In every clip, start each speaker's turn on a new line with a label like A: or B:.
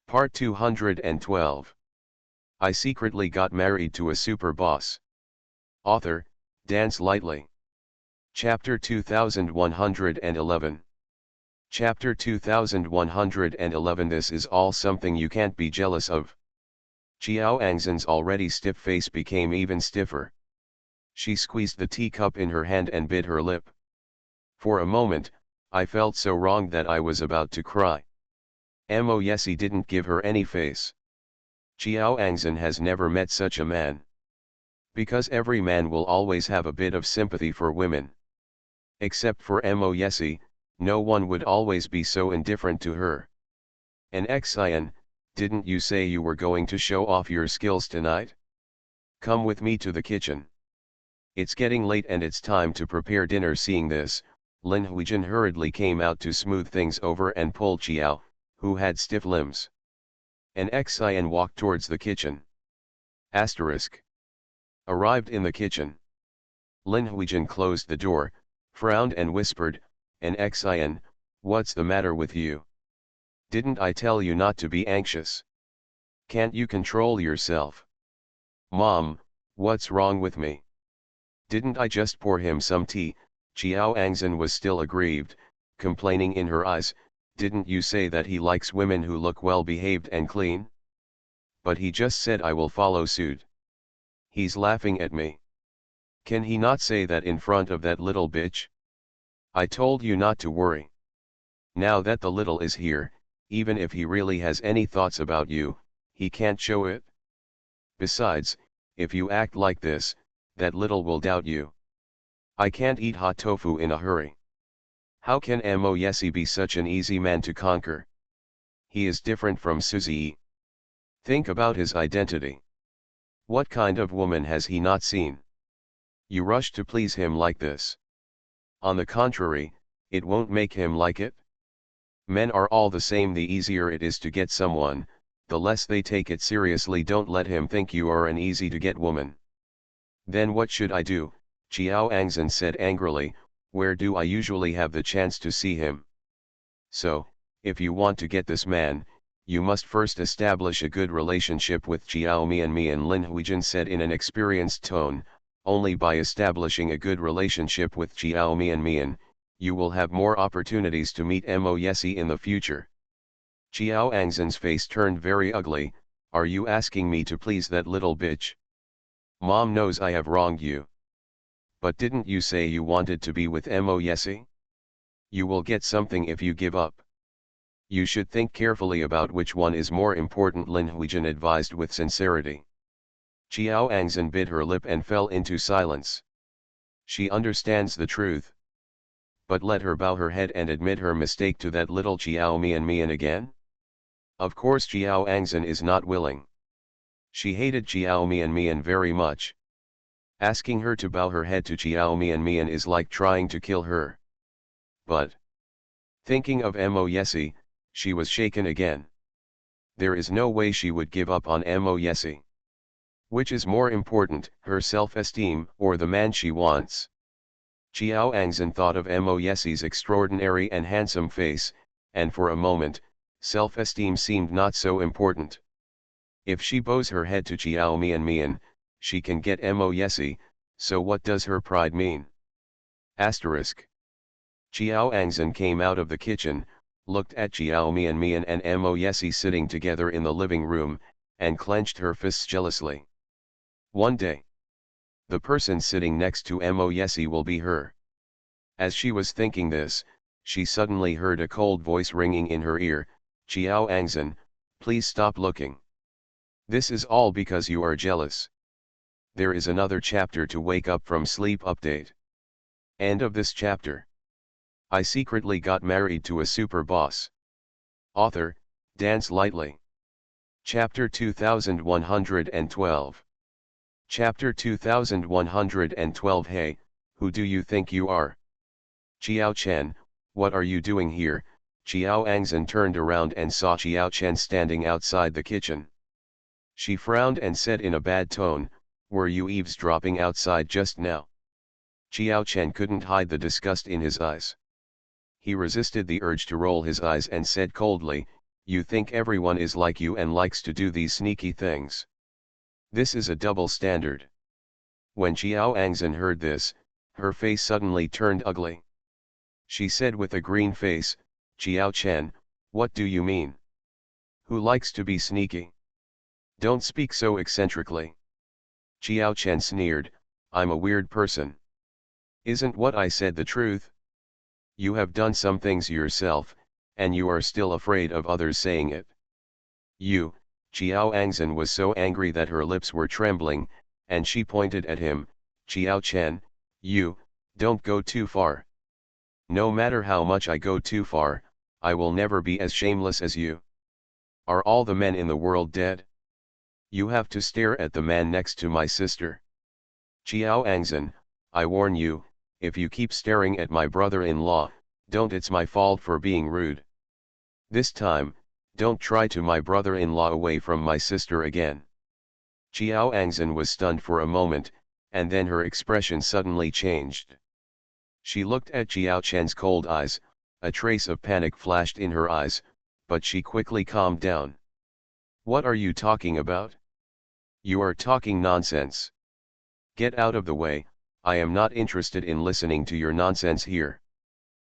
A: Part 212. I secretly got married to a super boss. Author, Dance Lightly. Chapter 2111. Chapter 2111. This is all something you can't be jealous of. Xiao Angzhen's already stiff face became even stiffer. She squeezed the teacup in her hand and bit her lip. For a moment, I felt so wrong that I was about to cry. Mo Yesi didn't give her any face. Xiao Angzhen has never met such a man. Because every man will always have a bit of sympathy for women. Except for Mo Yesi, no one would always be so indifferent to her. And Xian, didn't you say you were going to show off your skills tonight? Come with me to the kitchen. It's getting late and it's time to prepare dinner. Seeing this, Lin Huijin hurriedly came out to smooth things over and pulled Xiao, who had stiff limbs. And Xian walked towards the kitchen. Asterisk. Arrived in the kitchen. Lin Huijin closed the door, frowned and whispered, and Xian, what's the matter with you? Didn't I tell you not to be anxious? Can't you control yourself? Mom, what's wrong with me? Didn't I just pour him some tea? Xiao Angzhen was still aggrieved, complaining in her eyes. Didn't you say that he likes women who look well behaved and clean? But he just said I will follow suit. He's laughing at me. Can he not say that in front of that little bitch? I told you not to worry. Now that the little is here, even if he really has any thoughts about you, he can't show it. Besides, if you act like this, that little will doubt you. I can't eat hot tofu in a hurry. How can Mo Yesi be such an easy man to conquer? He is different from Suzy. Think about his identity. What kind of woman has he not seen? You rush to please him like this. On the contrary, it won't make him like it. Men are all the same. The easier it is to get someone, the less they take it seriously. Don't let him think you are an easy to get woman. Then what should I do? Xiao Angzhen said angrily. Where do I usually have the chance to see him? So, if you want to get this man, you must first establish a good relationship with Xiao Mian. Lin Huijin said in an experienced tone. Only by establishing a good relationship with Xiao Mian, you will have more opportunities to meet Mo Yesi in the future. Xiao Angzhen's face turned very ugly. Are you asking me to please that little bitch? Mom knows I have wronged you. But didn't you say you wanted to be with Mo Yesi? You will get something if you give up. You should think carefully about which one is more important, Lin Huijin advised with sincerity. Xiao Angzhen bit her lip and fell into silence. She understands the truth. But let her bow her head and admit her mistake to that little Xiao Mian again? Of course Xiao Angzhen is not willing. She hated Xiao Mian very much. Asking her to bow her head to Xiao Mian is like trying to kill her. But, thinking of Mo Yesi, she was shaken again. There is no way she would give up on Mo Yesi. Which is more important, her self-esteem or the man she wants? Xiao Angzhen thought of Mo Yesi's extraordinary and handsome face, and for a moment, self-esteem seemed not so important. If she bows her head to Xiao Mian, she can get Mo Yesi, so what does her pride mean? Asterisk. Xiao Angzhen came out of the kitchen, looked at Xiao Mian and Mo Yesi sitting together in the living room, and clenched her fists jealously. One day, the person sitting next to Mo Yesi will be her. As she was thinking this, she suddenly heard a cold voice ringing in her ear. Xiao Angzhen, please stop looking. This is all because you are jealous. There is another chapter to wake up from sleep. Update. End of this chapter. I secretly got married to a super boss. Author, Dance Lightly. Chapter 2112. Chapter 2112. Hey, who do you think you are? Xiao Chen, what are you doing here? Xiao Angzhen turned around and saw Xiao Chen standing outside the kitchen. She frowned and said in a bad tone, were you eavesdropping outside just now? Xiao Chen couldn't hide the disgust in his eyes. He resisted the urge to roll his eyes and said coldly, You think everyone is like you and likes to do these sneaky things. This is a double standard. When Xiao Angzhen heard this, her face suddenly turned ugly. She said with a green face, "Xiao Chen, what do you mean? Who likes to be sneaky? Don't speak so eccentrically." Xiao Chen sneered, "I'm a weird person. Isn't what I said the truth? You have done some things yourself, and you are still afraid of others saying it." Xiao Angzhen was so angry that her lips were trembling, and she pointed at him, "Xiao Chen, don't go too far. No matter how much I go too far, I will never be as shameless as you. Are all the men in the world dead? You have to stare at the man next to my sister. Xiao Angzhen, I warn you, if you keep staring at my brother-in-law, don't it's my fault for being rude. This time, don't try to my brother-in-law away from my sister again." Xiao Angzhen was stunned for a moment, and then her expression suddenly changed. She looked at Xiao Chen's cold eyes, a trace of panic flashed in her eyes, but she quickly calmed down. "What are you talking about? You are talking nonsense. Get out of the way, I am not interested in listening to your nonsense here."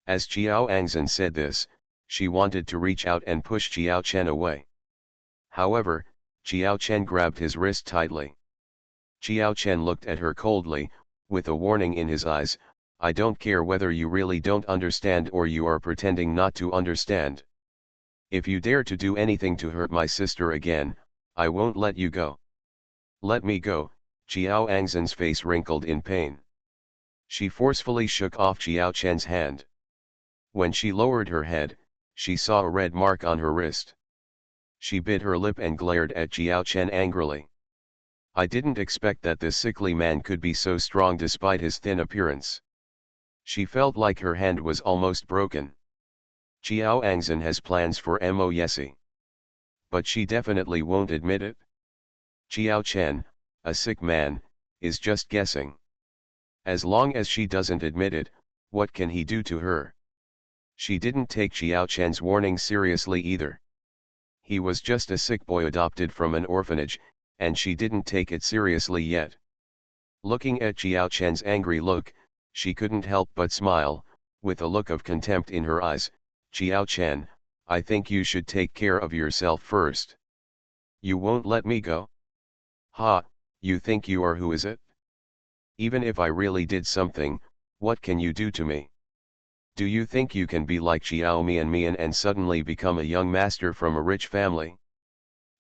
A: As Xiao Angzhen said this, she wanted to reach out and push Xiao Chen away. However, Xiao Chen grabbed his wrist tightly. Xiao Chen looked at her coldly, with a warning in his eyes, "I don't care whether you really don't understand or you are pretending not to understand. If you dare to do anything to hurt my sister again, I won't let you go." "Let me go." Xiao Angzhen's face wrinkled in pain. She forcefully shook off Xiao Chen's hand. When she lowered her head, she saw a red mark on her wrist. She bit her lip and glared at Xiao Chen angrily. "I didn't expect that this sickly man could be so strong despite his thin appearance." She felt like her hand was almost broken. Xiao Angzhen has plans for Mo Yesi. But she definitely won't admit it. Xiao Chen, a sick man, is just guessing. As long as she doesn't admit it, what can he do to her? She didn't take Xiao Chen's warning seriously either. He was just a sick boy adopted from an orphanage, and she didn't take it seriously yet. Looking at Xiao Chen's angry look, she couldn't help but smile, with a look of contempt in her eyes. "Xiao Chen, I think you should take care of yourself first. You won't let me go? Ha, you think you are who is it? Even if I really did something, what can you do to me? Do you think you can be like Xiao Mian and suddenly become a young master from a rich family?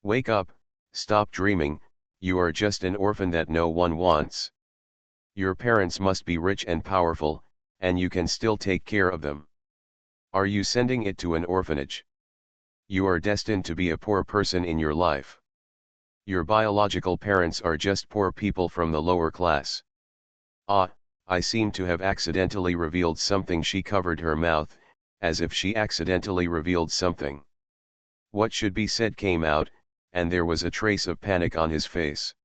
A: Wake up, stop dreaming, you are just an orphan that no one wants. Your parents must be rich and powerful, and you can still take care of them. Are you sending it to an orphanage? You are destined to be a poor person in your life. Your biological parents are just poor people from the lower class." "Ah, I seem to have accidentally revealed something." She covered her mouth, as if she accidentally revealed something. What should be said came out, and there was a trace of panic on his face.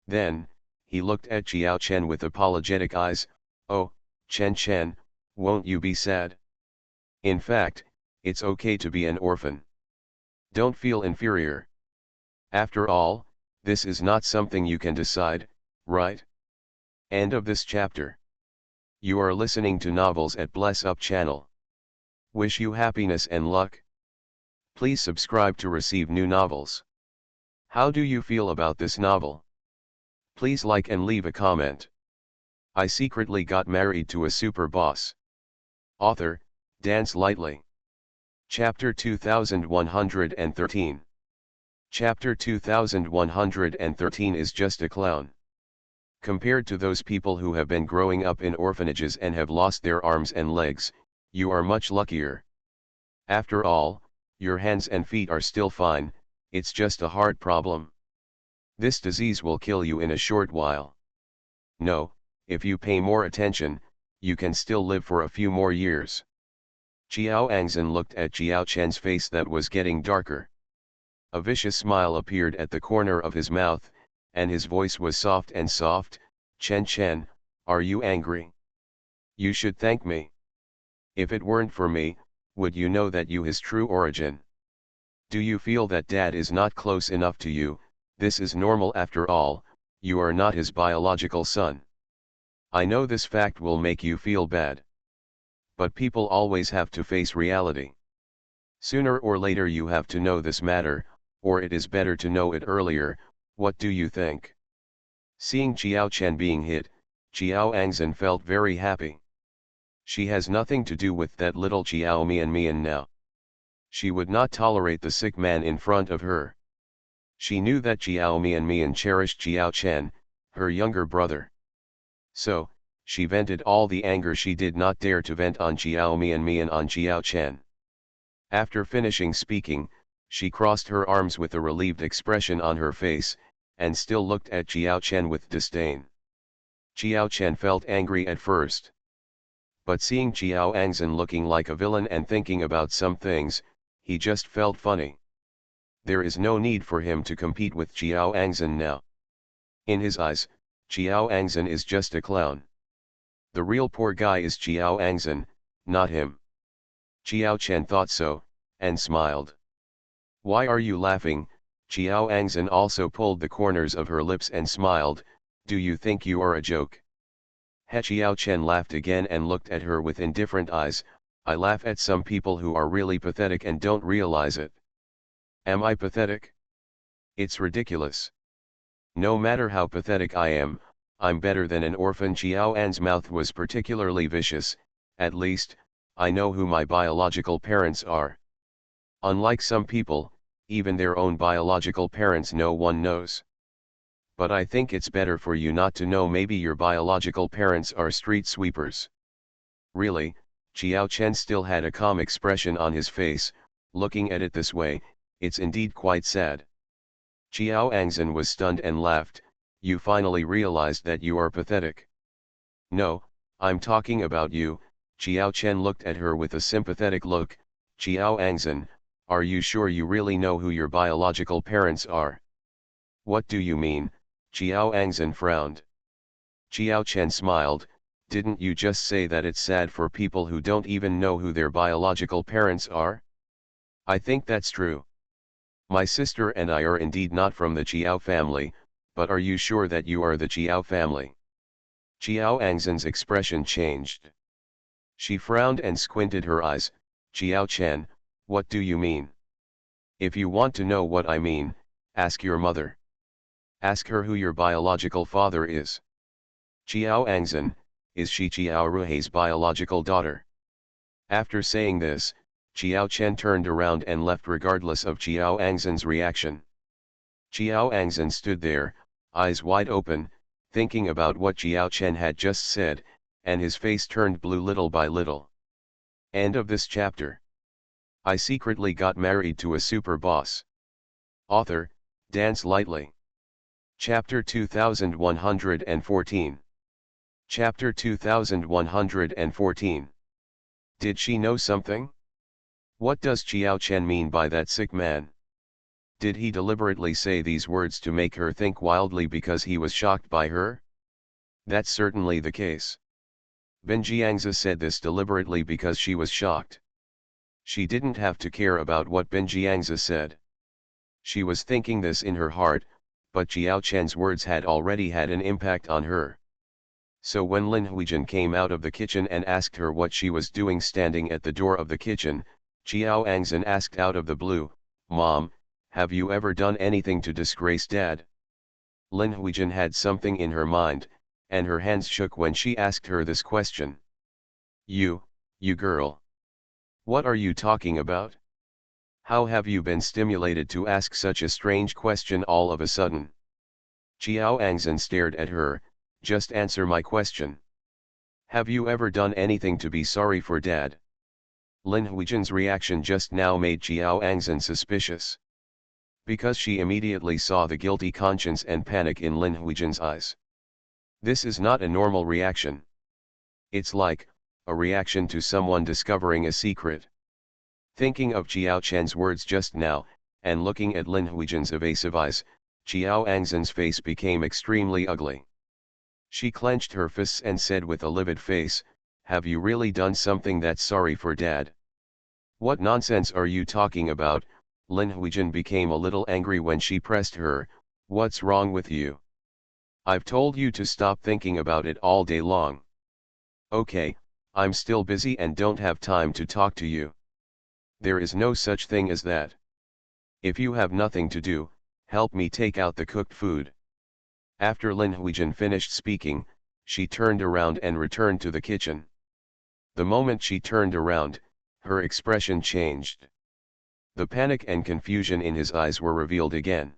A: Then, he looked at Xiao Chen with apologetic eyes. "Oh, Chen, won't you be sad? In fact, it's okay to be an orphan. Don't feel inferior. After all, this is not something you can decide, right?" End of this chapter. You are listening to Novels at Bless Up channel. Wish you happiness and luck. Please subscribe to receive new novels. How do you feel about this novel? Please like and leave a comment. I secretly got married to a super boss. Author, Dance Lightly. Chapter 2113. Chapter 2113 is just a clown. Compared to those people who have been growing up in orphanages and have lost their arms and legs, you are much luckier. After all, your hands and feet are still fine, it's just a heart problem. This disease will kill you in a short while. No, if you pay more attention, you can still live for a few more years. Xiao Angzhen looked at Xiao Chen's face that was getting darker. A vicious smile appeared at the corner of his mouth, and his voice was soft and soft. Chen, are you angry? You should thank me. If it weren't for me, would you know that you his true origin? Do you feel that dad is not close enough to you? This is normal after all, you are not his biological son. I know this fact will make you feel bad. But people always have to face reality. Sooner or later you have to know this matter, or it is better to know it earlier. What do you think? Seeing Qiao Chen being hit, Qiao Angzhen felt very happy. She has nothing to do with that little Qiao Mian now. She would not tolerate the sick man in front of her. She knew that Qiao Mian cherished Qiao Chen, her younger brother. So, she vented all the anger she did not dare to vent on Qiao Mian on Qiao Chen. After finishing speaking, she crossed her arms with a relieved expression on her face, and still looked at Qiao Chen with disdain. Qiao Chen felt angry at first. But seeing Qiao Angzhen looking like a villain and thinking about some things, he just felt funny. There is no need for him to compete with Qiao Angzhen now. In his eyes, Qiao Angzhen is just a clown. The real poor guy is Qiao Angzhen, not him. Qiao Chen thought so, and smiled. Why are you laughing? Qiao Angzhen also pulled the corners of her lips and smiled. Do you think you are a joke? He Qiao Chen laughed again and looked at her with indifferent eyes. I laugh at some people who are really pathetic and don't realize it. Am I pathetic? It's ridiculous. No matter how pathetic I am, I'm better than an orphan. Qiao An's mouth was particularly vicious. At least, I know who my biological parents are. Unlike some people, even their own biological parents no one knows. But I think it's better for you not to know. Maybe your biological parents are street sweepers. Really, Qiao Chen still had a calm expression on his face. Looking at it this way, it's indeed quite sad. Qiao Angzhen was stunned and laughed. You finally realized that you are pathetic. No, I'm talking about you. Qiao Chen looked at her with a sympathetic look. Qiao Angzhen, are you sure you really know who your biological parents are? What do you mean? Qiao Angzhen frowned. Qiao Chen smiled. Didn't you just say that it's sad for people who don't even know who their biological parents are? I think that's true. My sister and I are indeed not from the Qiao family, but are you sure that you are the Qiao family? Qiao Angzhen's expression changed. She frowned and squinted her eyes. Qiao Chen, what do you mean? If you want to know what I mean, ask your mother. Ask her who your biological father is. Qiao Angzhen, is she Qiao Ruhei's biological daughter? After saying this, Qiao Chen turned around and left regardless of Qiao Angzhen's reaction. Qiao Angzhen stood there, eyes wide open, thinking about what Qiao Chen had just said, and his face turned blue little by little. End of this chapter. I secretly got married to a super boss. Author, Dance Lightly. Chapter 2114. Chapter 2114. Did she know something? What does Qiao Chen mean by that sick man? Did he deliberately say these words to make her think wildly because he was shocked by her? That's certainly the case. Ben Jiangzi said this deliberately because she was shocked. She didn't have to care about what Ben Jiangzi said. She was thinking this in her heart, but Qiao Chen's words had already had an impact on her. So when Lin Huijin came out of the kitchen and asked her what she was doing standing at the door of the kitchen, Qiao Angzhen asked out of the blue, Mom, have you ever done anything to disgrace Dad? Lin Huijin had something in her mind, and her hands shook when she asked her this question. You girl. What are you talking about? How have you been stimulated to ask such a strange question all of a sudden? Qiao Angzhen stared at her. Just answer my question. Have you ever done anything to be sorry for Dad? Lin Huijin's reaction just now made Qiao Angzhen suspicious. Because she immediately saw the guilty conscience and panic in Lin Huijin's eyes. This is not a normal reaction. It's like a reaction to someone discovering a secret. Thinking of Qiao Chen's words just now, and looking at Lin Huijin's evasive eyes, Qiao Angzhen's face became extremely ugly. She clenched her fists and said with a livid face, have you really done something that's sorry for Dad? What nonsense are you talking about? Lin Huijin became a little angry when she pressed her. What's wrong with you? I've told you to stop thinking about it all day long. Okay, I'm still busy and don't have time to talk to you. There is no such thing as that. If you have nothing to do, help me take out the cooked food. After Lin Huijin finished speaking, she turned around and returned to the kitchen. The moment she turned around, her expression changed. The panic and confusion in his eyes were revealed again.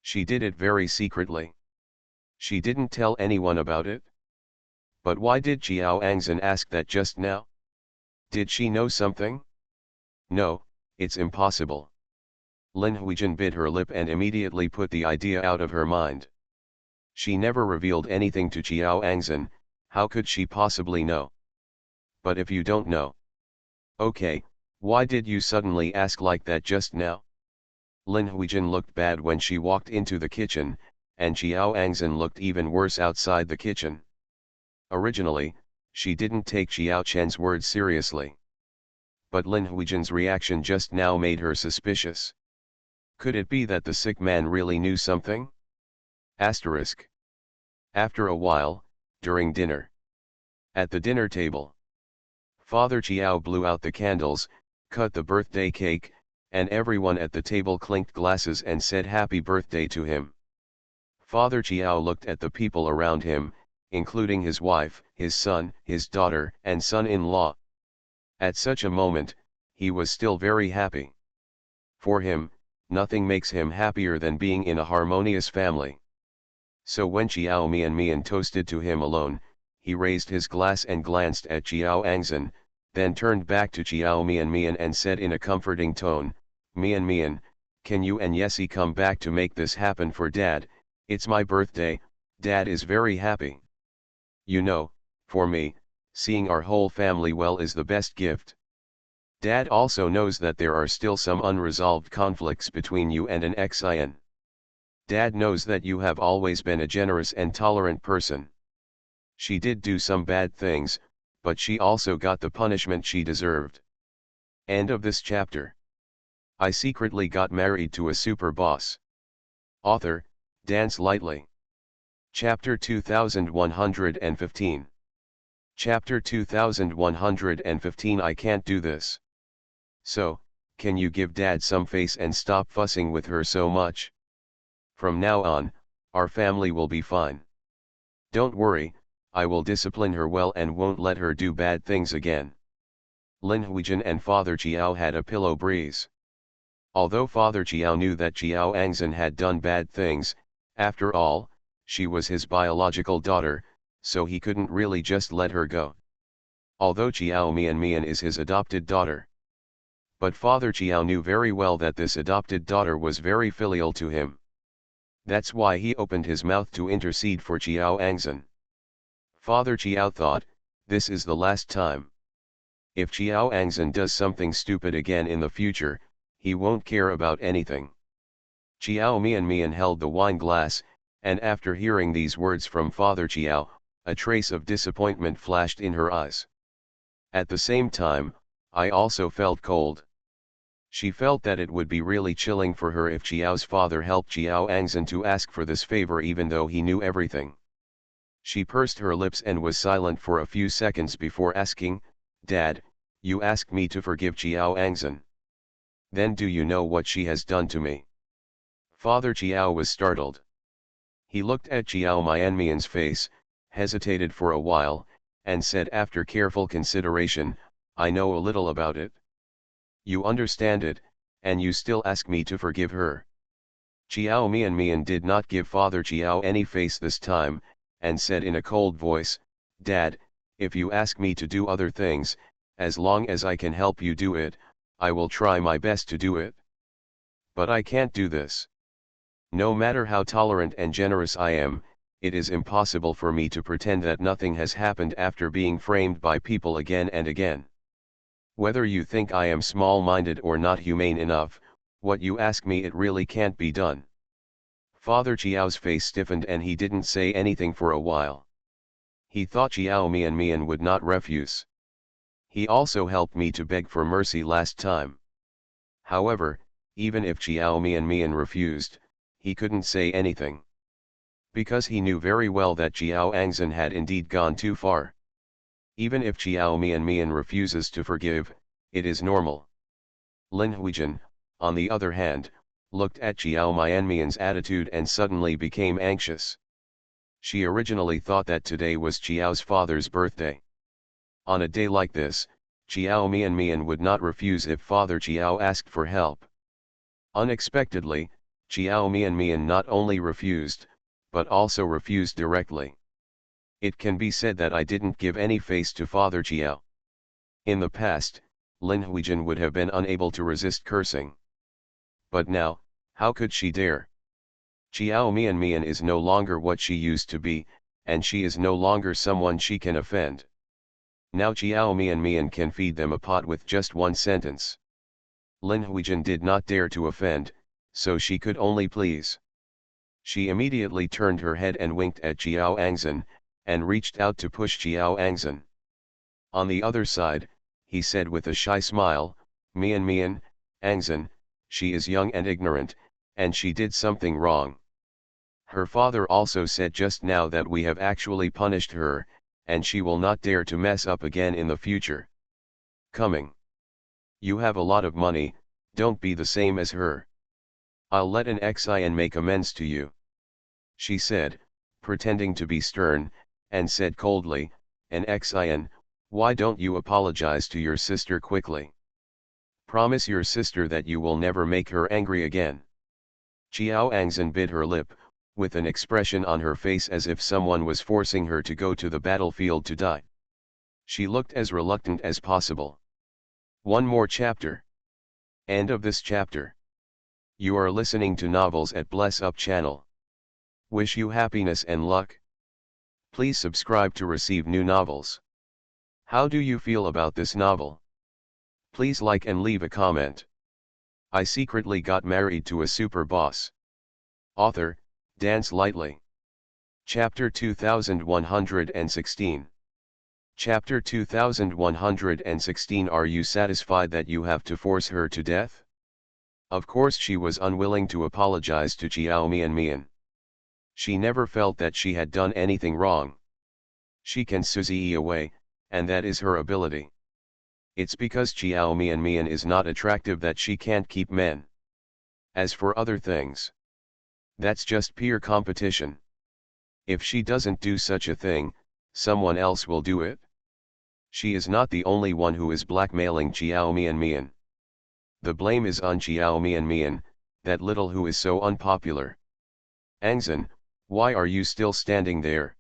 A: She did it very secretly. She didn't tell anyone about it. But why did Jiao Angzhen ask that just now? Did she know something? No, it's impossible. Lin Huijin bit her lip and immediately put the idea out of her mind. She never revealed anything to Jiao Angzhen, how could she possibly know? But if you don't know. Okay, why did you suddenly ask like that just now? Lin Huijin looked bad when she walked into the kitchen, and Jiao Angzhen looked even worse outside the kitchen. Originally, she didn't take Xiao Chen's words seriously. But Lin Huijin's reaction just now made her suspicious. Could it be that the sick man really knew something? Asterisk. After a while, during dinner. At the dinner table, Father Chiao blew out the candles, cut the birthday cake, and everyone at the table clinked glasses and said happy birthday to him. Father Chiao looked at the people around him, including his wife, his son, his daughter, and son-in-law. At such a moment, he was still very happy. For him, nothing makes him happier than being in a harmonious family. So when Xiao Mian toasted to him alone, he raised his glass and glanced at Jiao Angzhen, then turned back to Xiao Mian and said in a comforting tone, Mian, can you and Yessie come back to make this happen for Dad? It's my birthday, Dad is very happy. You know, for me, seeing our whole family well is the best gift. Dad also knows that there are still some unresolved conflicts between you and an Xin. Dad knows that you have always been a generous and tolerant person. She did do some bad things, but she also got the punishment she deserved. End of this chapter. I secretly got married to a super boss. Author, Dance Lightly. Chapter 2115. Chapter 2115 I can't do this. So, can you give Dad some face and stop fussing with her so much? From now on, our family will be fine. Don't worry, I will discipline her well and won't let her do bad things again. Lin Huijin and Father Chiao had a pillow breeze. Although Father Chiao knew that Jiao Angzhen had done bad things, after all, she was his biological daughter, so he couldn't really just let her go. Although Jiao Mian is his adopted daughter. But Father Chiao knew very well that this adopted daughter was very filial to him. That's why he opened his mouth to intercede for Jiao Angzhen. Father Chiao thought, this is the last time. If Jiao Angzhen does something stupid again in the future, he won't care about anything. Jiao Mian held the wine glass, and after hearing these words from Father Chiao, a trace of disappointment flashed in her eyes. At the same time, I also felt cold. She felt that it would be really chilling for her if Chiao's father helped Jiao Angzhen to ask for this favor even though he knew everything. She pursed her lips and was silent for a few seconds before asking, Dad, you asked me to forgive Jiao Angzhen. Then do you know what she has done to me? Father Chiao was startled. He looked at Jiao Mian's face, hesitated for a while, and said after careful consideration, I know a little about it. You understand it, and you still ask me to forgive her. Jiao Mian did not give Father Chiao any face this time, and said in a cold voice, Dad, if you ask me to do other things, as long as I can help you do it, I will try my best to do it. But I can't do this. No matter how tolerant and generous I am, it is impossible for me to pretend that nothing has happened after being framed by people again and again. Whether you think I am small-minded or not humane enough, what you ask me it really can't be done. Father Chiao's face stiffened and he didn't say anything for a while. He thought Jiao Mian would not refuse. He also helped me to beg for mercy last time. However, even if Chiao Mian refused, he couldn't say anything. Because he knew very well that Jiao Angzan had indeed gone too far. Even if Chiao Mian refuses to forgive, it is normal. Lin Huijin, on the other hand, looked at Chiao Mian's attitude and suddenly became anxious. She originally thought that today was Chiao's father's birthday. On a day like this, Chiao Mian would not refuse if Father Chiao asked for help. Unexpectedly, Chiao Mian not only refused, but also refused directly. It can be said that I didn't give any face to Father Chiao. In the past, Lin Huijin would have been unable to resist cursing. But now, how could she dare? Chiao Mian is no longer what she used to be, and she is no longer someone she can offend. Now Chiao Mian can feed them a pot with just one sentence. Lin Huijin did not dare to offend, so she could only please. She immediately turned her head and winked at Jiao Angzan, and reached out to push Jiao Angzan. On the other side, he said with a shy smile, Mian, Angzan, she is young and ignorant, and she did something wrong. Her father also said just now that we have actually punished her, and she will not dare to mess up again in the future. Coming. You have a lot of money, don't be the same as her. I'll let an Xin make amends to you. She said, pretending to be stern, and said coldly, an Xin, why don't you apologize to your sister quickly? Promise your sister that you will never make her angry again. Jiao Angzan bit her lip, with an expression on her face as if someone was forcing her to go to the battlefield to die. She looked as reluctant as possible. One more chapter. End of this chapter. You are listening to Novels at Bless Up channel. Wish you happiness and luck. Please subscribe to receive new novels. How do you feel about this novel? Please like and leave a comment. I secretly got married to a super boss. Author, Dance Lightly. Chapter 2116. Chapter 2116. Are you satisfied that you have to force her to death? Of course she was unwilling to apologize to Chiao Mian. She never felt that she had done anything wrong. She can Suzy away, and that is her ability. It's because Chiao Mian is not attractive that she can't keep men. As for other things, that's just pure competition. If she doesn't do such a thing, someone else will do it. She is not the only one who is blackmailing Chiao Mian. The blame is on Chiao Mian, that little who is so unpopular. Angzan, why are you still standing there?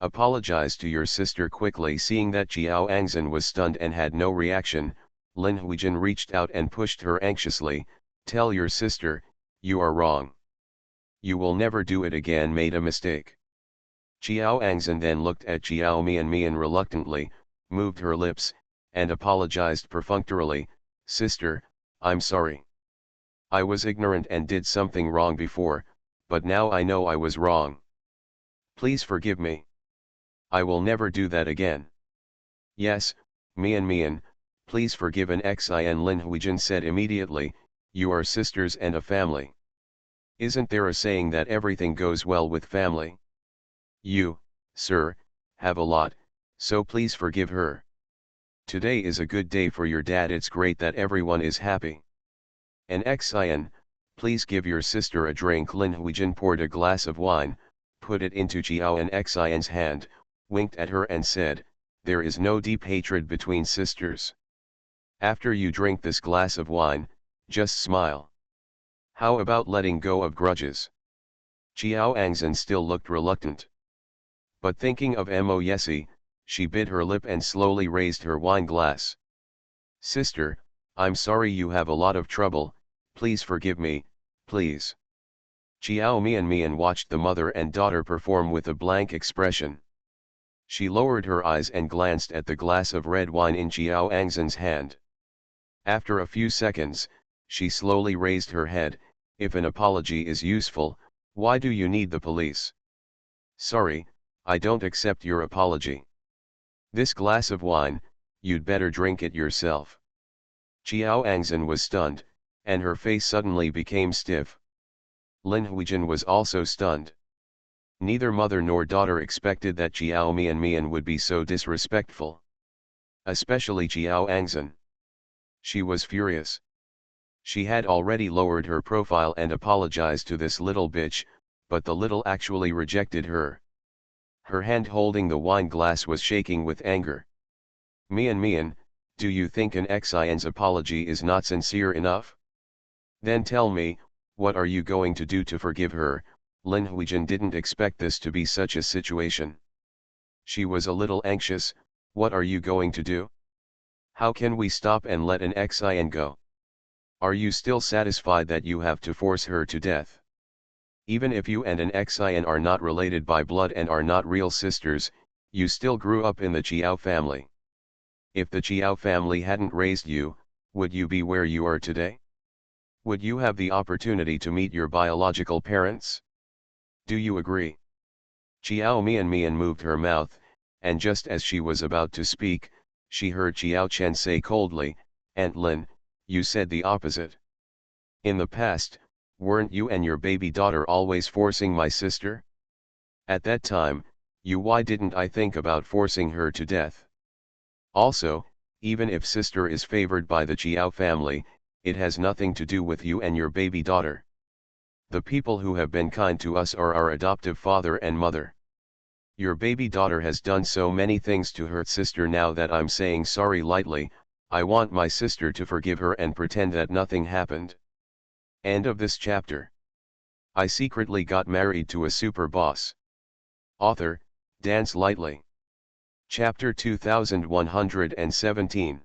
A: Apologize to your sister quickly. Seeing that Jiao Angzan was stunned and had no reaction, Lin Huijin reached out and pushed her anxiously, tell your sister, you are wrong. You will never do it again, made a mistake. Jiao Angzan then looked at Jiao Mian reluctantly, moved her lips, and apologized perfunctorily, sister, I'm sorry. I was ignorant and did something wrong before, but now I know I was wrong. Please forgive me. I will never do that again. Yes, Mian, please forgive an Xin. Lin Huijin said immediately, you are sisters and a family. Isn't there a saying that everything goes well with family? You, sir, have a lot, so please forgive her. Today is a good day for your dad. It's great that everyone is happy. An Xin, please give your sister a drink. Lin Huijin poured a glass of wine, put it into Jiao and Xin's hand, winked at her and said, there is no deep hatred between sisters. After you drink this glass of wine, just smile. How about letting go of grudges? Jiao Angzan still looked reluctant. But thinking of Mo Yesi, she bit her lip and slowly raised her wine glass. Sister, I'm sorry you have a lot of trouble, please forgive me, please. Jiao Mian watched the mother and daughter perform with a blank expression. She lowered her eyes and glanced at the glass of red wine in Jiao Angzan's hand. After a few seconds, she slowly raised her head, if an apology is useful, why do you need the police? Sorry, I don't accept your apology. This glass of wine, you'd better drink it yourself. Jiao Angzan was stunned, and her face suddenly became stiff. Lin Huijin was also stunned. Neither mother nor daughter expected that Jiao Mian would be so disrespectful. Especially Jiao Angzhen. She was furious. She had already lowered her profile and apologized to this little bitch, but the little actually rejected her. Her hand holding the wine glass was shaking with anger. Mian, do you think an Xian's apology is not sincere enough? Then tell me, what are you going to do to forgive her? Lin Huijin didn't expect this to be such a situation. She was a little anxious. What are you going to do? How can we stop and let an Xian go? Are you still satisfied that you have to force her to death? Even if you and an Xian are not related by blood and are not real sisters, you still grew up in the Jiao family. If the Jiao family hadn't raised you, would you be where you are today? Would you have the opportunity to meet your biological parents? Do you agree? Jiao Mian moved her mouth, and just as she was about to speak, she heard Jiao Chen say coldly, Aunt Lin, you said the opposite. In the past, weren't you and your baby daughter always forcing my sister? At that time, why didn't I think about forcing her to death? Also, even if sister is favored by the Jiao family, it has nothing to do with you and your baby daughter. The people who have been kind to us are our adoptive father and mother. Your baby daughter has done so many things to her sister. Now that I'm saying sorry lightly, I want my sister to forgive her and pretend that nothing happened. End of this chapter. I secretly got married to a super boss. Author, Dance Lightly. Chapter 2117.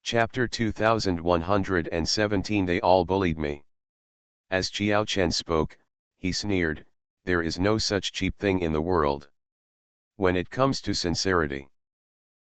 A: Chapter 2117. They all bullied me. As Jiao Chen spoke, he sneered, there is no such cheap thing in the world. When it comes to sincerity.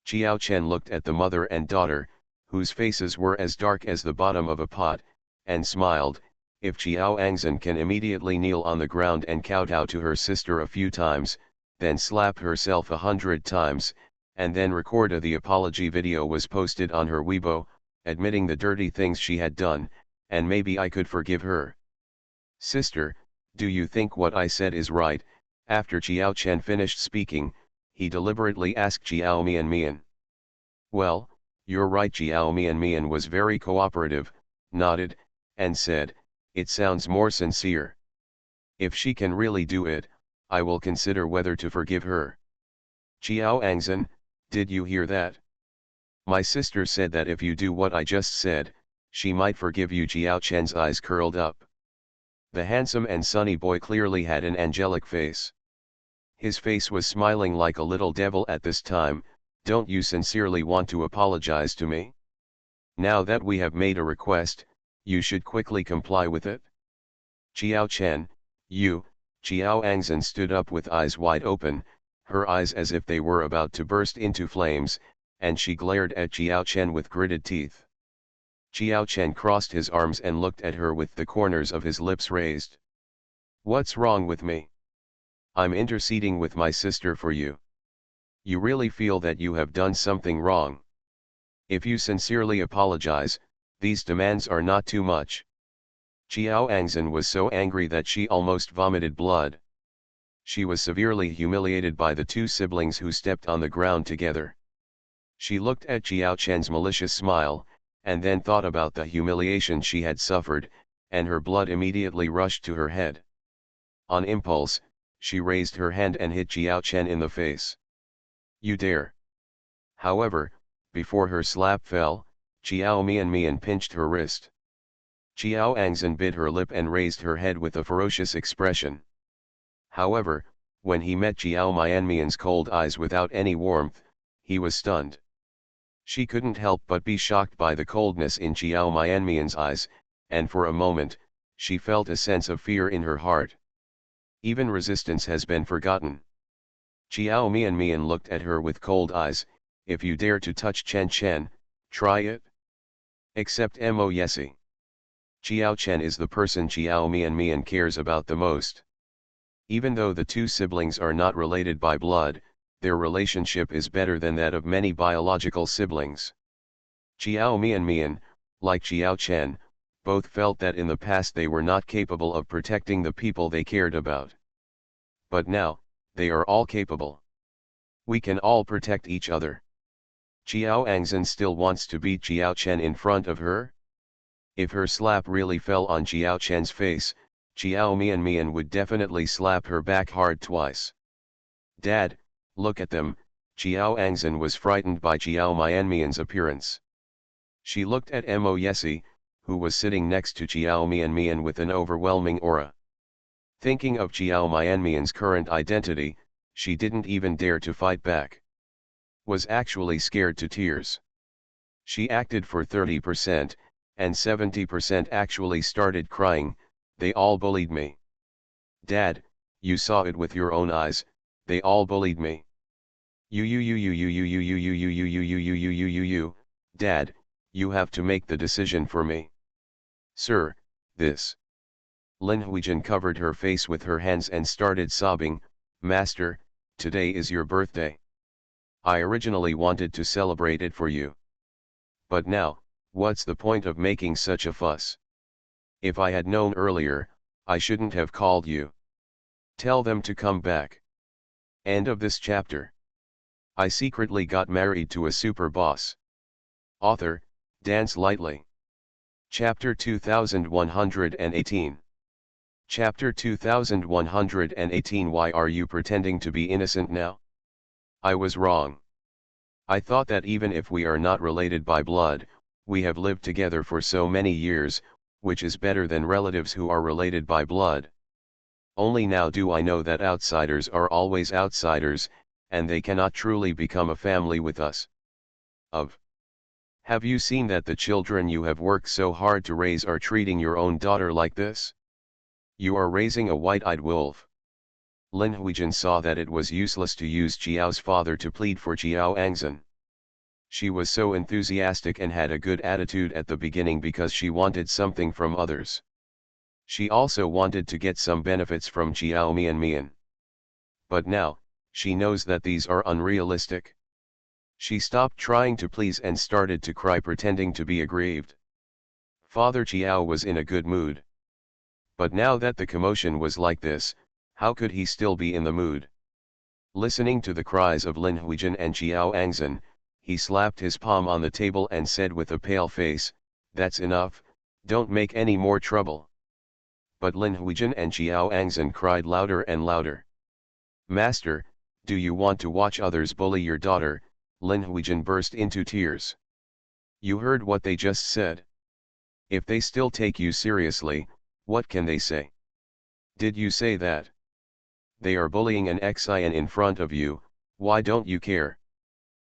A: Jiao Chen looked at the mother and daughter, whose faces were as dark as the bottom of a pot, and smiled. If Jiao Angzhen can immediately kneel on the ground and kowtow to her sister a few times, then slap herself 100 times, and then record the apology video was posted on her Weibo, admitting the dirty things she had done, and maybe I could forgive her. Sister, do you think what I said is right? After Jiao Chen finished speaking, he deliberately asked Jiao Mian. Well, you're right. Jiao Mian was very cooperative, nodded, and said, it sounds more sincere. If she can really do it, I will consider whether to forgive her. Jiao Angzhen, did you hear that? My sister said that if you do what I just said, she might forgive you. Jiao Chen's eyes curled up. The handsome and sunny boy clearly had an angelic face. His face was smiling like a little devil at this time. Don't you sincerely want to apologize to me? Now that we have made a request, you should quickly comply with it. Jiao Chen, you. Jiao Angzhen stood up with eyes wide open, her eyes as if they were about to burst into flames, and she glared at Jiao Chen with gritted teeth. Jiao Chen crossed his arms and looked at her with the corners of his lips raised. What's wrong with me? I'm interceding with my sister for you. You really feel that you have done something wrong? If you sincerely apologize, these demands are not too much. Jiao Angzhen was so angry that she almost vomited blood. She was severely humiliated by the two siblings who stepped on the ground together. She looked at Jiao Chen's malicious smile, and then thought about the humiliation she had suffered, and her blood immediately rushed to her head. On impulse, she raised her hand and hit Jiao Chen in the face. You dare! However, before her slap fell, Jiao Mian pinched her wrist. Jiao Angzhen bit her lip and raised her head with a ferocious expression. However, when he met Jiao Mian's cold eyes without any warmth, he was stunned. She couldn't help but be shocked by the coldness in Jiao Mian's eyes, and for a moment, she felt a sense of fear in her heart. Even resistance has been forgotten. Jiao Mian looked at her with cold eyes. If you dare to touch Chen, try it. Except Mo Yesi. Jiao Chen is the person Jiao Mian cares about the most. Even though the two siblings are not related by blood, their relationship is better than that of many biological siblings. Jiao Mian, like Jiao Chen, Both felt that in the past they were not capable of protecting the people they cared about. But now, they are all capable. We can all protect each other. Jiao Angzhen still wants to beat Jiao Chen in front of her? If her slap really fell on Jiao Chen's face, Jiao Mian would definitely slap her back hard twice. Dad, look at them. Jiao Angzhen was frightened by Jiao Mian's appearance. She looked at Mo Yesi, who was sitting next to Jiao Mian with an overwhelming aura. Thinking of Jiao Mian's current identity, she didn't even dare to fight back. Was actually scared to tears. She acted for 30%, and 70% actually started crying. They all bullied me. Dad, you saw it with your own eyes, they all bullied me. Dad, you have to make the decision for me. Sir, this. Lin Huijin covered her face with her hands and started sobbing. Master, today is your birthday. I originally wanted to celebrate it for you. But now, what's the point of making such a fuss? If I had known earlier, I shouldn't have called you. Tell them to come back. End of this chapter. I secretly got married to a super boss. Author, Dance Lightly. Chapter 2118. Chapter 2118. Why are you pretending to be innocent now? I was wrong. I thought that even if we are not related by blood, we have lived together for so many years, which is better than relatives who are related by blood. Only now do I know that outsiders are always outsiders, and they cannot truly become a family with us. Have you seen that the children you have worked so hard to raise are treating your own daughter like this? You are raising a white-eyed wolf. Lin Huijin saw that it was useless to use Jiao's father to plead for Jiao Angzhen. She was so enthusiastic and had a good attitude at the beginning because she wanted something from others. She also wanted to get some benefits from Jiao Mian. But now, she knows that these are unrealistic. She stopped trying to please and started to cry, pretending to be aggrieved. Father Jiao was in a good mood. But now that the commotion was like this, how could he still be in the mood? Listening to the cries of Lin Huijin and Jiao Angzhen, he slapped his palm on the table and said with a pale face, "That's enough, don't make any more trouble." But Lin Huijin and Jiao Angzhen cried louder and louder. "Master, do you want to watch others bully your daughter?" Lin Huijin burst into tears. "You heard what they just said. If they still take you seriously, what can they say? Did you say that? They are bullying an Xian in front of you, why don't you care?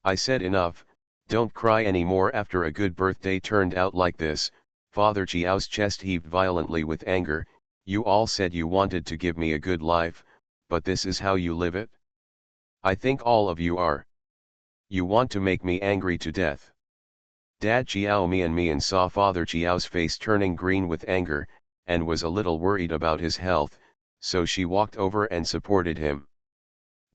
A: I said enough, don't cry anymore." After a good birthday turned out like this, Father Jiao's chest heaved violently with anger. "You all said you wanted to give me a good life, but this is how you live it? I think all of you are. You want to make me angry to death." Dad Jiao Mian saw Father Jiao's face turning green with anger, and was a little worried about his health, so she walked over and supported him.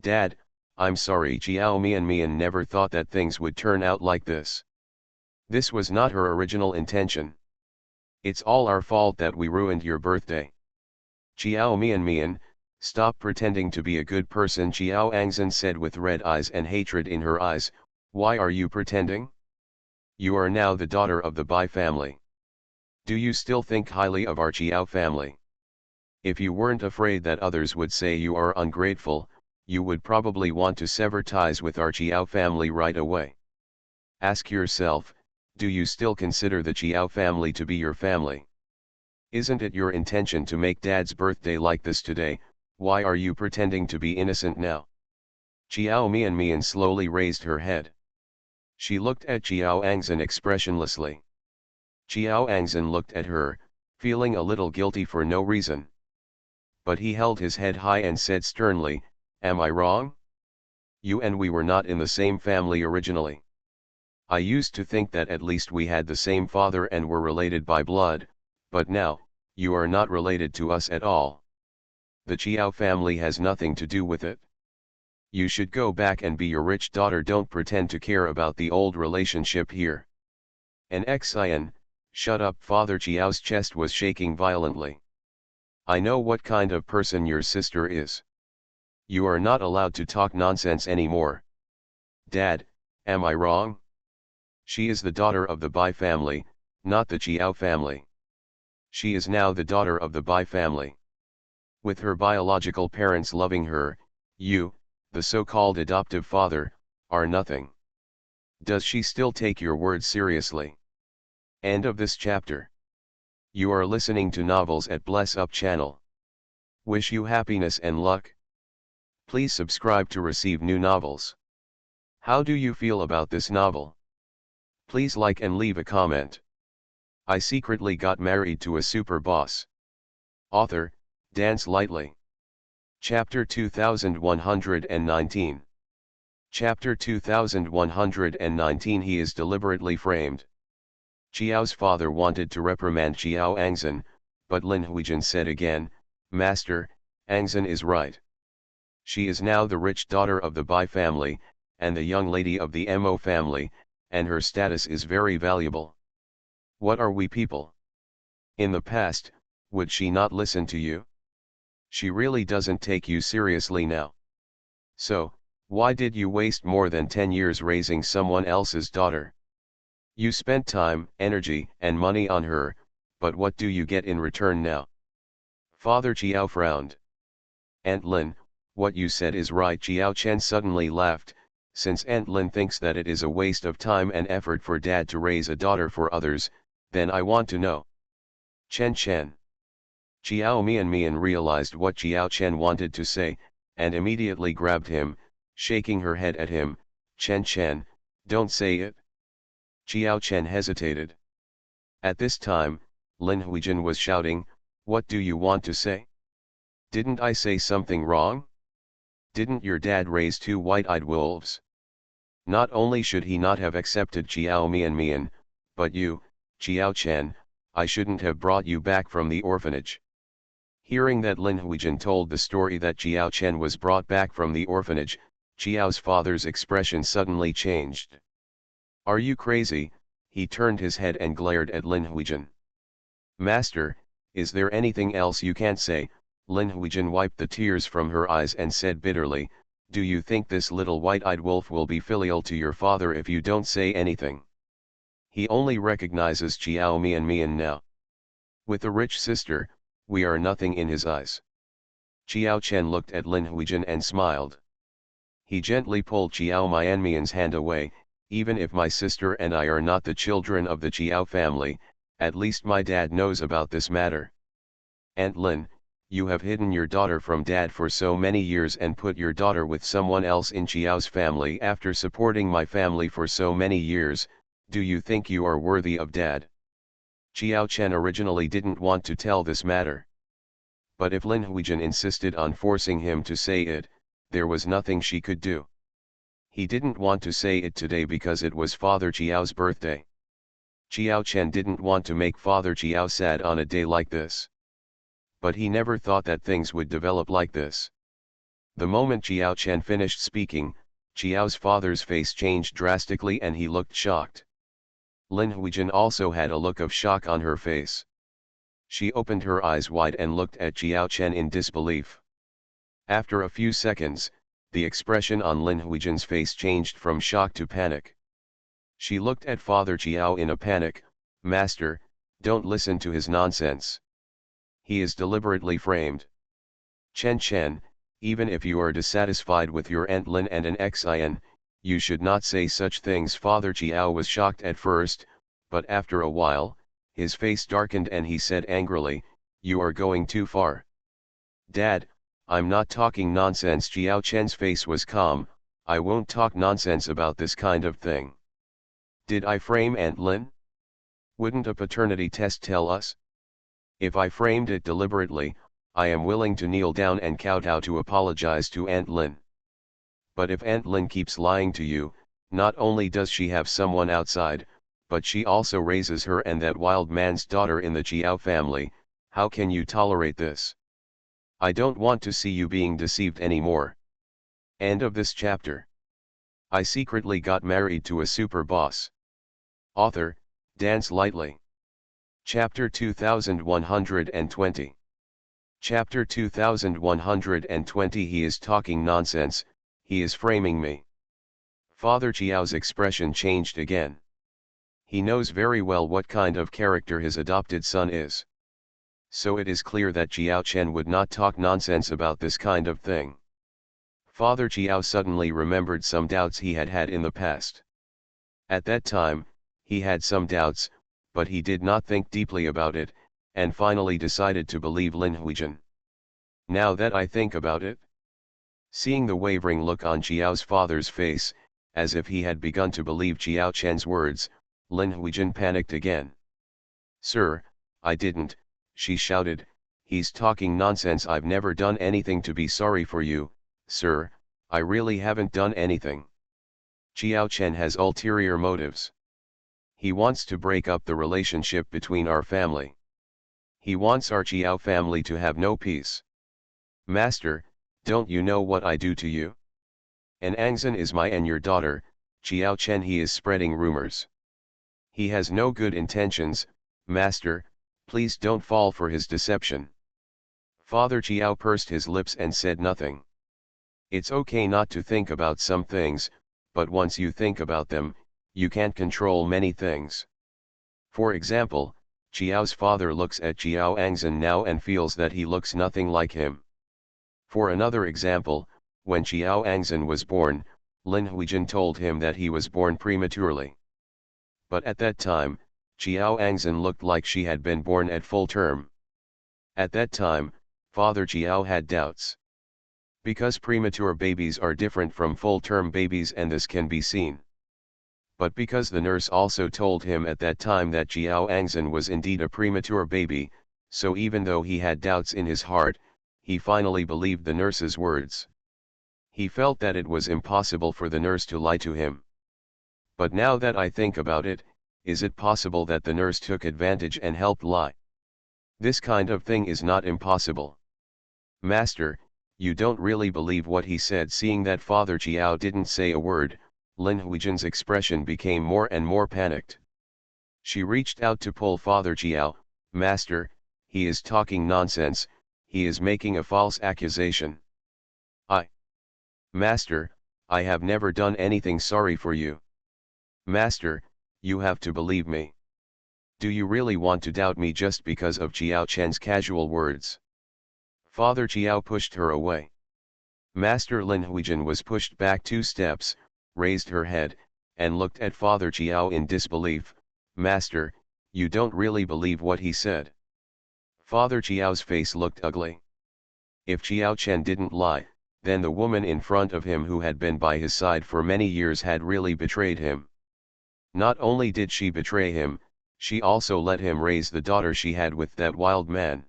A: "Dad, I'm sorry." Jiao Mian never thought that things would turn out like this. This was not her original intention. It's all our fault that we ruined your birthday. Jiao Mian, stop pretending to be a good person, Jiao Angzhen said with red eyes and hatred in her eyes. Why are you pretending? You are now the daughter of the Bai family. Do you still think highly of our Jiao family? If you weren't afraid that others would say you are ungrateful, you would probably want to sever ties with our Jiao family right away. Ask yourself, do you still consider the Jiao family to be your family? Isn't it your intention to make Dad's birthday like this today? Why are you pretending to be innocent now? Jiao Mian slowly raised her head. She looked at Jiao Angzhen expressionlessly. Jiao Angzhen looked at her, feeling a little guilty for no reason. But he held his head high and said sternly, "Am I wrong? You and we were not in the same family originally. I used to think that at least we had the same father and were related by blood, but now, you are not related to us at all. The Jiao family has nothing to do with it. You should go back and be your rich daughter. Don't pretend to care about the old relationship here. An Xian, Shut up. Father Chiao's chest was shaking violently. I know what kind of person your sister is. You are not allowed to talk nonsense anymore. Dad, am I wrong? She is the daughter of the Bai family, not the Chiao family. She is now the daughter of the Bai family. With her biological parents loving her, you, the so-called adoptive father, are nothing. Does she still take your words seriously? End of this chapter. You are listening to Novels at Bless Up channel. Wish you happiness and luck. Please subscribe to receive new novels. How do you feel about this novel? Please like and leave a comment. I secretly got married to a super boss. Author, Dance Lightly. Chapter 2119. Chapter 2119. He is deliberately framed. Chiao's father wanted to reprimand Chiao Angzan, but Lin Huijin said again, Master, Angzan is right. She is now the rich daughter of the Bai family, and the young lady of the Mo family, and her status is very valuable. What are we people? In the past, would she not listen to you? She really doesn't take you seriously now. So, why did you waste more than 10 years raising someone else's daughter? You spent time, energy, and money on her, but what do you get in return now? Father Chiao frowned. Aunt Lin, what you said is right. Chiao Chen suddenly laughed, since Aunt Lin thinks that it is a waste of time and effort for dad to raise a daughter for others, then I want to know. Chen Chen. Chiao Mian realized what Chiao Chen wanted to say, and immediately grabbed him, shaking her head at him. Chen Chen, don't say it. Chiao Chen hesitated. At this time, Lin Huijin was shouting, what do you want to say? Didn't I say something wrong? Didn't your dad raise two white-eyed wolves? Not only should he not have accepted Chiao Mian, but you, Chiao Chen, I shouldn't have brought you back from the orphanage. Hearing that Lin Huijin told the story that Chiao Chen was brought back from the orphanage, Chiao's father's expression suddenly changed. Are you crazy? He turned his head and glared at Lin Huijin. Master, is there anything else you can't say? Lin Huijin wiped the tears from her eyes and said bitterly, do you think this little white-eyed wolf will be filial to your father if you don't say anything? He only recognizes Chiao Mian now. With a rich sister, we are nothing in his eyes. Chiao Chen looked at Lin Huijin and smiled. He gently pulled Chiao Mian's hand away. Even if my sister and I are not the children of the Chiao family, at least my dad knows about this matter. Aunt Lin, you have hidden your daughter from dad for so many years and put your daughter with someone else in Chiao's family after supporting my family for so many years. Do you think you are worthy of dad? Chiao Chen originally didn't want to tell this matter. But if Lin Huijin insisted on forcing him to say it, there was nothing she could do. He didn't want to say it today because it was Father Chiao's birthday. Chiao Chen didn't want to make Father Chiao sad on a day like this. But he never thought that things would develop like this. The moment Chiao Chen finished speaking, Chiao's father's face changed drastically and he looked shocked. Lin Huijin also had a look of shock on her face. She opened her eyes wide and looked at Chiao Chen in disbelief. After a few seconds, the expression on Lin Huijin's face changed from shock to panic. She looked at Father Chiao in a panic. Master, don't listen to his nonsense. He is deliberately framed. Chen Chen, even if you are dissatisfied with your Aunt Lin and an Xin, you should not say such things. Father Chiao was shocked at first, but after a while, his face darkened and he said angrily, you are going too far. Dad, I'm not talking nonsense. Chiao Chen's face was calm. I won't talk nonsense about this kind of thing. Did I frame Aunt Lin? Wouldn't a paternity test tell us? If I framed it deliberately, I am willing to kneel down and kowtow to apologize to Aunt Lin. But if Aunt Lin keeps lying to you, not only does she have someone outside, but she also raises her and that wild man's daughter in the Chiao family. How can you tolerate this? I don't want to see you being deceived anymore. End of this chapter. I secretly got married to a super boss. Author, Dance Lightly. Chapter 2120. Chapter 2120. He is talking nonsense, he is framing me. Father Chiao's expression changed again. He knows very well what kind of character his adopted son is. So it is clear that Chiao Chen would not talk nonsense about this kind of thing. Father Chiao suddenly remembered some doubts he had had in the past. At that time, he had some doubts, but he did not think deeply about it, and finally decided to believe Lin Huijin. Now that I think about it. Seeing the wavering look on Chiao's father's face, as if he had begun to believe Chiao Chen's words, Lin Huijin panicked again. "Sir, I didn't," she shouted, "he's talking nonsense. I've never done anything to be sorry for you, sir, I really haven't done anything. Chiao Chen has ulterior motives. He wants to break up the relationship between our family. He wants our Chiao family to have no peace. Master, don't you know what I do to you? And Angzan is my and your daughter, Chiao Chen. He is spreading rumors. He has no good intentions, master, please don't fall for his deception." Father Chiao pursed his lips and said nothing. It's okay not to think about some things, but once you think about them, you can't control many things. For example, Chiao's father looks at Chiao Angzan now and feels that he looks nothing like him. For another example, when Chiao Angzan was born, Lin Huijin told him that he was born prematurely. But at that time, Chiao Angzan looked like she had been born at full term. At that time, Father Chiao had doubts. Because premature babies are different from full-term babies, and this can be seen. But because the nurse also told him at that time that Chiao Angzan was indeed a premature baby, so even though he had doubts in his heart, he finally believed the nurse's words. He felt that it was impossible for the nurse to lie to him. But now that I think about it, is it possible that the nurse took advantage and helped lie? This kind of thing is not impossible. Master, you don't really believe what he said. Seeing that Father Chiao didn't say a word, Lin Huijin's expression became more and more panicked. She reached out to pull Father Chiao. "Master, he is talking nonsense, he is making a false accusation. Master, I have never done anything. Sorry for you. Master, you have to believe me. Do you really want to doubt me just because of Chiao Chen's casual words?" Father Chiao pushed her away. Master Lin Huijin was pushed back 2 steps, raised her head, and looked at Father Chiao in disbelief. "Master, you don't really believe what he said?" Father Chiao's face looked ugly. If Chiao Chen didn't lie, then the woman in front of him who had been by his side for many years had really betrayed him. Not only did she betray him, she also let him raise the daughter she had with that wild man.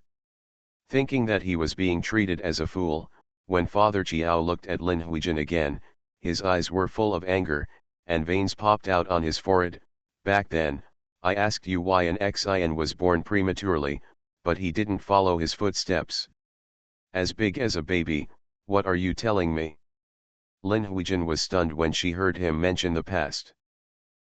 A: Thinking that he was being treated as a fool, when Father Chiao looked at Lin Huijin again, his eyes were full of anger, and veins popped out on his forehead. "Back then, I asked you why an Xin was born prematurely, but he didn't follow his footsteps. As big as a baby, what are you telling me?" Lin Huijin was stunned when she heard him mention the past.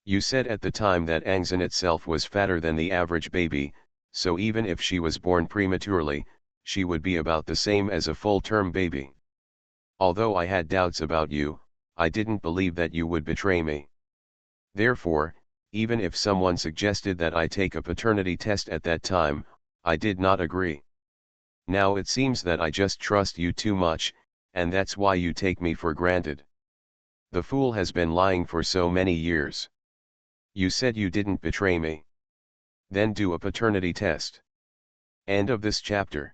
A: "You said at the time that Angzan itself was fatter than the average baby, so even if she was born prematurely, she would be about the same as a full-term baby. Although I had doubts about you, I didn't believe that you would betray me. Therefore, even if someone suggested that I take a paternity test at that time, I did not agree. Now it seems that I just trust you too much, and that's why you take me for granted. The fool has been lying for so many years. You said you didn't betray me. Then do a paternity test." End of this chapter.